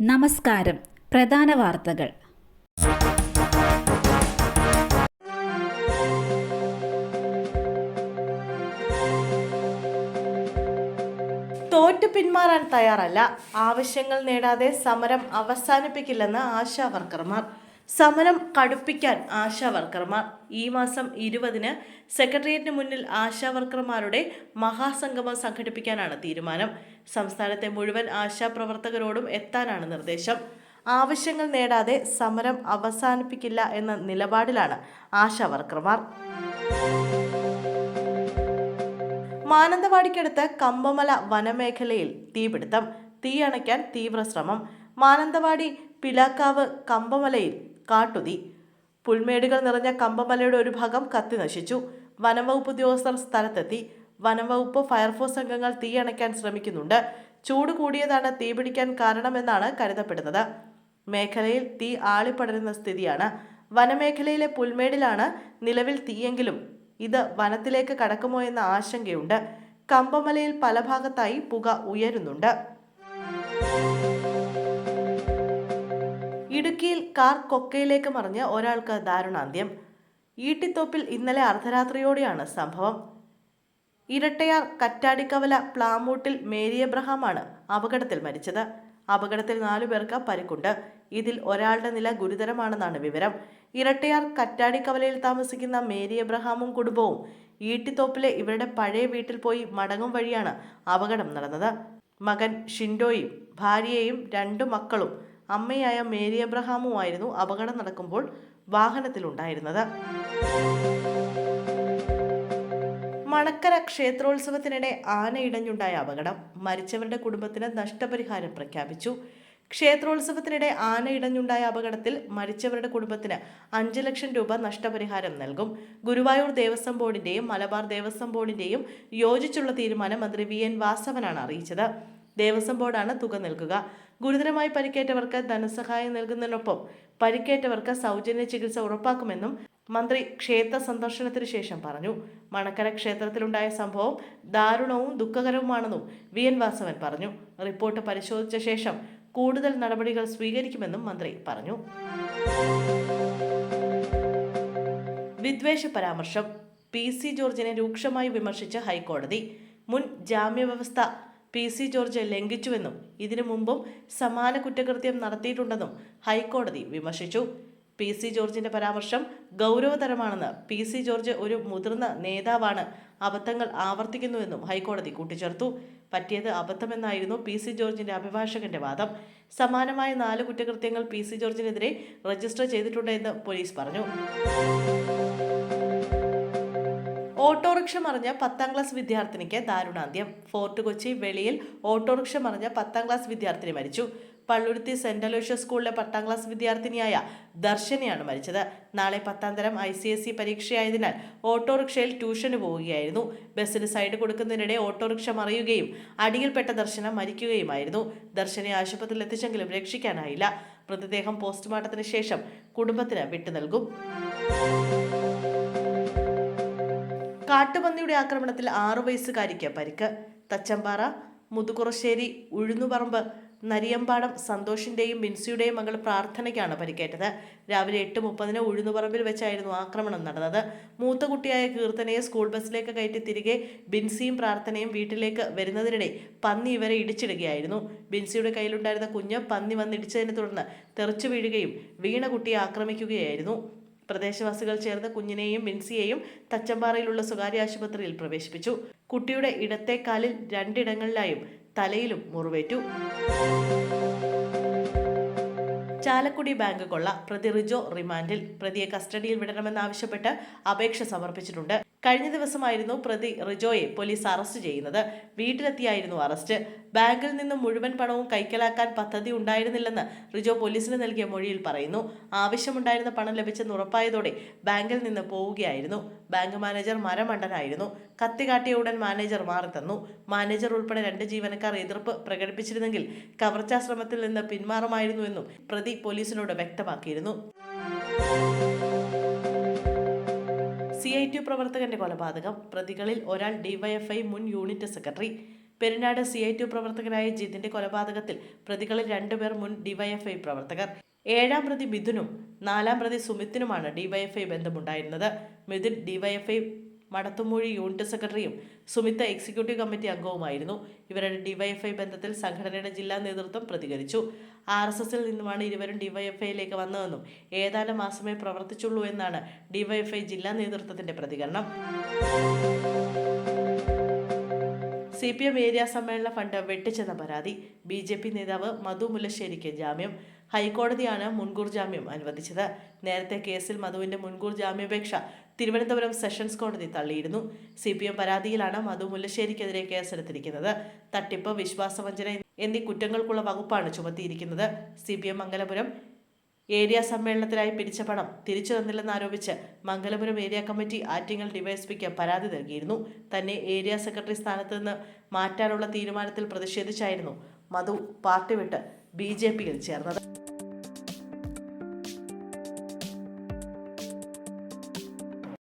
നമസ്കാരം. പ്രധാന വാർത്തകൾ. തോറ്റു പിന്മാറാൻ തയ്യാറല്ല. ആവശ്യങ്ങൾ നേടാതെ സമരം അവസാനിപ്പിക്കില്ലെന്ന് ആശാവർക്കർമാർ. സമരം കടുപ്പിക്കാൻ ആശാവർക്കർമാർ. ഈ മാസം 20-ന് സെക്രട്ടേറിയറ്റിന് മുന്നിൽ ആശാവർക്കർമാരുടെ മഹാസംഗമം സംഘടിപ്പിക്കാനാണ് തീരുമാനം. സംസ്ഥാനത്തെ മുഴുവൻ ആശാപ്രവർത്തകരോടും എത്താനാണ് നിർദ്ദേശം. ആവശ്യങ്ങൾ നേടാതെ സമരം അവസാനിപ്പിക്കില്ല എന്ന നിലപാടിലാണ് ആശാവർക്കർമാർ. മാനന്തവാടിക്കടുത്ത് കമ്പമല വനമേഖലയിൽ തീപിടുത്തം. തീയണയ്ക്കാൻ തീവ്രശ്രമം. മാനന്തവാടി പിലാക്കാവ് കമ്പമലയിൽ കാട്ടുതീ. പുൽമേടുകൾ നിറഞ്ഞ കമ്പമലയുടെ ഒരു ഭാഗം കത്തി നശിച്ചു. വനംവകുപ്പ് ഉദ്യോഗസ്ഥർ സ്ഥലത്തെത്തി. വനംവകുപ്പ് ഫയർഫോഴ്സ് അംഗങ്ങൾ തീയണയ്ക്കാൻ ശ്രമിക്കുന്നുണ്ട്. ചൂട് കൂടിയതാണ് തീപിടിക്കാൻ കാരണമെന്നാണ് കരുതപ്പെടുന്നത്. മേഖലയിൽ തീ ആളിപ്പടരുന്ന സ്ഥിതിയാണ്. വനമേഖലയിലെ പുൽമേടിലാണ് നിലവിൽ തീയെങ്കിലും ഇത് വനത്തിലേക്ക് കടക്കുമോ എന്ന ആശങ്കയുണ്ട്. കമ്പമലയിൽ പല ഭാഗത്തായി പുക ഉയരുന്നുണ്ട്. ഇടുക്കിയിൽ കാർ കൊക്കയിലേക്ക് മറിഞ്ഞ് ഒരാൾക്ക് ദാരുണാന്ത്യം. ഈട്ടിത്തോപ്പിൽ ഇന്നലെ അർദ്ധരാത്രിയോടെയാണ് സംഭവം. ഇരട്ടയാർ കറ്റാടിക്കവല പ്ലാമൂട്ടിൽ മേരി എബ്രഹാമാണ് അപകടത്തിൽ മരിച്ചത്. അപകടത്തിൽ 4 പേർക്ക് പരിക്കുണ്ട്. ഇതിൽ ഒരാളുടെ നില ഗുരുതരമാണെന്നാണ് വിവരം. ഇരട്ടയാർ കറ്റാടിക്കവലയിൽ താമസിക്കുന്ന മേരി എബ്രഹാമും കുടുംബവും ഈട്ടിത്തോപ്പിലെ ഇവരുടെ പഴയ വീട്ടിൽ പോയി മടങ്ങും വഴിയാണ് അപകടം നടന്നത്. മകൻ ഷിൻഡോയും ഭാര്യയെയും 2 മക്കളും അമ്മയായ മേരി എബ്രഹാമുമായിരുന്നു അപകടം നടക്കുമ്പോൾ വാഹനത്തിലുണ്ടായിരുന്നത്. മണക്കര ക്ഷേത്രോത്സവത്തിനിടെ ആന ഇടഞ്ഞുണ്ടായ അപകടം. മരിച്ചവരുടെ കുടുംബത്തിന് നഷ്ടപരിഹാരം പ്രഖ്യാപിച്ചു. ക്ഷേത്രോത്സവത്തിനിടെ ആന ഇടഞ്ഞുണ്ടായ അപകടത്തിൽ മരിച്ചവരുടെ കുടുംബത്തിന് 5 ലക്ഷം രൂപ നഷ്ടപരിഹാരം നൽകും. ഗുരുവായൂർ ദേവസ്വം ബോർഡിന്റെയും മലബാർ ദേവസ്വം ബോർഡിന്റെയും യോജിച്ചുള്ള തീരുമാനം മന്ത്രി VN വാസവനാണ് അറിയിച്ചത്. ദേവസ്വം ബോർഡാണ് തുക നൽകുക. ഗുരുതരമായി പരിക്കേറ്റവർക്ക് ധനസഹായം നൽകുന്നതിനൊപ്പം പരിക്കേറ്റവർക്ക് സൗജന്യ ചികിത്സ ഉറപ്പാക്കുമെന്നും മന്ത്രി ക്ഷേത്ര സന്ദർശനത്തിനു ശേഷം പറഞ്ഞു. മണക്കര ക്ഷേത്രത്തിലുണ്ടായ സംഭവം ദാരുണവും ദുഃഖകരവുമാണെന്നും VN വാസവൻ പറഞ്ഞു. റിപ്പോർട്ട് പരിശോധിച്ച ശേഷം കൂടുതൽ നടപടികൾ സ്വീകരിക്കുമെന്നും മന്ത്രി പറഞ്ഞു. വിദ്വേഷ പരാമർശം. PC ജോർജിനെ രൂക്ഷമായി വിമർശിച്ച ഹൈക്കോടതി. മുൻ ജാമ്യവ്യവസ്ഥ PC ജോർജ് ലംഘിച്ചുവെന്നും ഇതിനു മുമ്പും സമാന കുറ്റകൃത്യം നടത്തിയിട്ടുണ്ടെന്നും ഹൈക്കോടതി വിമർശിച്ചു. PC ജോർജിന്റെ പരാമർശം ഗൗരവതരമാണെന്ന്. PC ജോർജ് ഒരു മുതിർന്ന നേതാവാണ്, അബദ്ധങ്ങൾ ആവർത്തിക്കുന്നുവെന്നും ഹൈക്കോടതി കൂട്ടിച്ചേർത്തു. പറ്റിയത് അബദ്ധമെന്നായിരുന്നു PC ജോർജിന്റെ അഭിഭാഷകന്റെ വാദം. സമാനമായ 4 കുറ്റകൃത്യങ്ങൾ PC ജോർജിനെതിരെ രജിസ്റ്റർ ചെയ്തിട്ടുണ്ട് എന്ന് പോലീസ് പറഞ്ഞു. ഓട്ടോറിക്ഷ മറിഞ്ഞ 10ാം ക്ലാസ് വിദ്യാർത്ഥിനിക്ക് ദാരുണാന്ത്യം. ഫോർട്ട് കൊച്ചി വെളിയിൽ ഓട്ടോറിക്ഷ മറിഞ്ഞ 10ാം ക്ലാസ് വിദ്യാർത്ഥിനി മരിച്ചു. പള്ളുരുത്തി സെന്റ് അലോഷ്യസ് സ്കൂളിലെ 10ാം ക്ലാസ് വിദ്യാർത്ഥിനിയായ ദർശനയാണ് മരിച്ചത്. നാളെ 10ാം തരം ICSE പരീക്ഷയായതിനാൽ ഓട്ടോറിക്ഷയിൽ ട്യൂഷന് പോവുകയായിരുന്നു. ബസ്സിന് സൈഡ് കൊടുക്കുന്നതിനിടെ ഓട്ടോറിക്ഷ മറിയുകയും അടിയിൽപ്പെട്ട ദർശന മരിക്കുകയുമായിരുന്നു. ദർശനെ ആശുപത്രിയിൽ എത്തിച്ചെങ്കിലും രക്ഷിക്കാനായില്ല. മൃതദേഹം പോസ്റ്റ്മോർട്ടത്തിന് ശേഷം കുടുംബത്തിന് വിട്ടു നൽകും. കാട്ടുപന്നിയുടെ ആക്രമണത്തിൽ 6 വയസ്സുകാരിക്ക് പരിക്ക്. തച്ചമ്പാറ മുതുകുറശ്ശേരി ഉഴുന്നുപറമ്പ് നരിയമ്പാടം സന്തോഷിന്റെയും ബിൻസിയുടെയും മകൾ പ്രാർത്ഥനയ്ക്കാണ് പരിക്കേറ്റത്. രാവിലെ 8:30-ന് ഉഴുന്നുപറമ്പിൽ വെച്ചായിരുന്നു ആക്രമണം നടന്നത്. മൂത്ത കുട്ടിയായ കീർത്തനയെ സ്കൂൾ ബസ്സിലേക്ക് കയറ്റി തിരികെ ബിൻസിയും പ്രാർത്ഥനയും വീട്ടിലേക്ക് വരുന്നതിനിടെ പന്നി ഇവരെ ഇടിച്ചിടുകയായിരുന്നു. ബിൻസിയുടെ കയ്യിലുണ്ടായിരുന്ന കുഞ്ഞ് പന്നി വന്നിടിച്ചതിനെ തുടർന്ന് തെറിച്ചു വീഴുകയും വീണ കുട്ടിയെ ആക്രമിക്കുകയായിരുന്നു. പ്രദേശവാസികൾ ചേർന്ന് കുഞ്ഞിനെയും ബിൻസിയെയും തച്ചമ്പാറയിലുള്ള സ്വകാര്യ ആശുപത്രിയിൽ പ്രവേശിപ്പിച്ചു. കുട്ടിയുടെ ഇടത്തെ കാലിൽ 2 ഇടങ്ങളിലായും തലയിലും മുറിവേറ്റു. ചാലക്കുടി ബാങ്ക് കൊള്ള. പ്രതി റിജോ റിമാൻഡിൽ. പ്രതിയെ കസ്റ്റഡിയിൽ വിടണമെന്നാവശ്യപ്പെട്ട് അപേക്ഷ സമർപ്പിച്ചിട്ടുണ്ട്. കഴിഞ്ഞ ദിവസമായിരുന്നു പ്രതി റിജോയെ പോലീസ് അറസ്റ്റ് ചെയ്യുന്നത്. വീട്ടിലെത്തിയായിരുന്നു അറസ്റ്റ്. ബാങ്കിൽ നിന്നും മുഴുവൻ പണവും കൈക്കലാക്കാൻ പദ്ധതി ഉണ്ടായിരുന്നില്ലെന്ന് റിജോ പോലീസിന് നൽകിയ മൊഴിയിൽ പറയുന്നു. ആവശ്യമുണ്ടായിരുന്ന പണം ലഭിച്ചെന്ന് ഉറപ്പായതോടെ ബാങ്കിൽ നിന്ന് പോവുകയായിരുന്നു. ബാങ്ക് മാനേജർ മരമണ്ടനായിരുന്നു. കത്തി കാട്ടിയ ഉടൻ മാനേജർ മാറിത്തന്നു. മാനേജർ ഉൾപ്പെടെ 2 ജീവനക്കാർ എതിർപ്പ് പ്രകടിപ്പിച്ചിരുന്നെങ്കിൽ കവർച്ചാ ശ്രമത്തിൽ നിന്ന് പിന്മാറുമായിരുന്നുവെന്നും പ്രതി പോലീസിനോട് വ്യക്തമാക്കിയിരുന്നു. CITU പ്രവർത്തകന്റെ കൊലപാതകം. പ്രതികളിൽ ഒരാൾ DYFI മുൻ യൂണിറ്റ് സെക്രട്ടറി. പെരിനാട് CI2 പ്രവർത്തകനായ ജിതിന്റെ കൊലപാതകത്തിൽ പ്രതികളിൽ 2 പേർ മുൻ ഡിവൈഎഫ്ഐ പ്രവർത്തകർ. 7-ാം പ്രതി മിഥുനും 4-ാം പ്രതി സുമിത്തിനുമാണ് DYFI ബന്ധമുണ്ടായിരുന്നത്. Mithun DYFI Madathumoozhy unit സെക്രട്ടറിയും സുമിത്ത് എക്സിക്യൂട്ടീവ് കമ്മിറ്റി അംഗവുമായിരുന്നു. ഇവരുടെ ഡിവൈഎഫ്ഐ ബന്ധത്തിൽ സംഘടനയുടെ ജില്ലാ നേതൃത്വം പ്രതികരിച്ചു. RSSൽ നിന്നുമാണ് ഇരുവരും ഡിവൈഎഫ്ഐയിലേക്ക് വന്നതെന്നും ഏതാനും മാസമേ പ്രവർത്തിച്ചുള്ളൂ എന്നാണ് ഡിവൈഎഫ്ഐ ജില്ലാ നേതൃത്വത്തിന്റെ പ്രതികരണം. CPM ഏരിയ സമ്മേളന ഫണ്ട് വെട്ടിച്ചെന്ന പരാതി. BJP നേതാവ് മധു മുല്ലശ്ശേരിക്ക് ജാമ്യം. ഹൈക്കോടതിയാണ് മുൻകൂർ ജാമ്യം അനുവദിച്ചത്. നേരത്തെ കേസിൽ മധുവിന്റെ മുൻകൂർ ജാമ്യാപേക്ഷ തിരുവനന്തപുരം സെഷൻസ് കോടതി തള്ളിയിരുന്നു. CPM പരാതിയിലാണ് മധു മുല്ലശ്ശേരിക്കെതിരെ കേസെടുത്തിരിക്കുന്നത്. തട്ടിപ്പ്, വിശ്വാസവഞ്ചന എന്നീ കുറ്റങ്ങൾക്കുള്ള വകുപ്പാണ് ചുമത്തിയിരിക്കുന്നത്. CPM മംഗലപുരം ഏരിയ സമ്മേളനത്തിനായി പിരിച്ച പണം തിരിച്ചു തന്നില്ലെന്നാരോപിച്ച് മംഗലപുരം ഏരിയ കമ്മിറ്റി ആറ്റിങ്ങൽ ഡിവൈഎസ്പിക്ക് പരാതി നൽകിയിരുന്നു. തന്നെ ഏരിയ സെക്രട്ടറി സ്ഥാനത്ത് നിന്ന് മാറ്റാനുള്ള തീരുമാനത്തിൽ പ്രതിഷേധിച്ചായിരുന്നു മധു പാർട്ടി വിട്ട് BJPയിൽ ചേർന്നത്.